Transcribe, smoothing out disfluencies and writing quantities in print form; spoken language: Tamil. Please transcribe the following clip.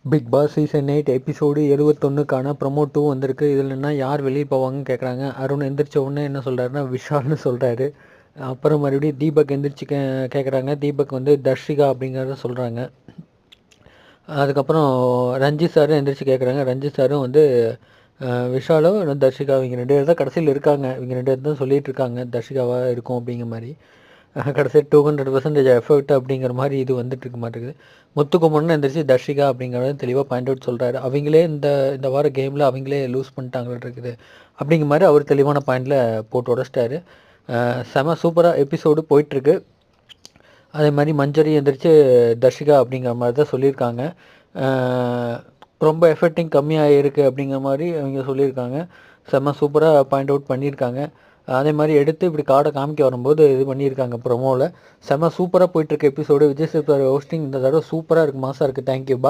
பிக் பாஸ் சீசன் 8 எபிசோடு 71க்கான ப்ரொமோ 2 வந்திருக்கு. இதில் என்ன யார் வெளியே போவாங்கன்னு கேட்குறாங்க. அருண் எந்திரிச்ச உடனே என்ன சொல்கிறாருன்னா விஷால்னு சொல்கிறாரு. அப்புறம் மறுபடியும் தீபக் எந்திரிச்சு கேட்குறாங்க. தீபக் வந்து தர்ஷிகா அப்படிங்கிறத சொல்கிறாங்க. அதுக்கப்புறம் ரஞ்சித் சாரும் எந்திரிச்சு கேட்குறாங்க. ரஞ்சித் சாரும் வந்து விஷாலோ தர்ஷிகா இவங்க 2 பேர் தான் கடைசியில் இருக்காங்க. இவங்க 2 பேர் தான் சொல்லிட்டு இருக்காங்க தர்ஷிகாவாக இருக்கும் அப்படிங்கிற மாதிரி. கடைசி 200% எஃபர்ட் அப்படிங்கிற மாதிரி இது வந்துட்டு இருக்க மாட்டேங்குது. முத்துக்குமரன் எந்திரிச்சு தர்ஷிகா அப்படிங்கிறத தெளிவாக பாயிண்ட் அவுட் சொல்கிறாரு. அவங்களே இந்த வார கேமில் அவங்களே லூஸ் பண்ணிட்டாங்கன்னு இருக்குது அப்படிங்கிற மாதிரி அவர் தெளிவான பாயிண்டில் போட்டு உடச்சிட்டாரு. செம சூப்பராக எபிசோடு போயிட்டுருக்கு. அதே மாதிரி மஞ்சரி எந்திரிச்சு தர்ஷிகா அப்படிங்கிற மாதிரி தான் சொல்லியிருக்காங்க. ரொம்ப எஃபெக்டிங் கம்மியாக இருக்குது அப்படிங்கிற மாதிரி அவங்க சொல்லியிருக்காங்க. செம்ம சூப்பராக பாயிண்ட் அவுட் பண்ணியிருக்காங்க. அதே மாதிரி எடுத்து இப்படி கார்டை காமிக்க வரும்போது இது பண்ணியிருக்காங்க ப்ரொமோவில். செம்ம சூப்பராக போயிட்டுருக்கு எபிசோடு. விஜய் சேதுபதி ஹோஸ்டிங் இந்த தடவை சூப்பராக இருக்குது, மாசாக இருக்குது. தேங்க்யூ.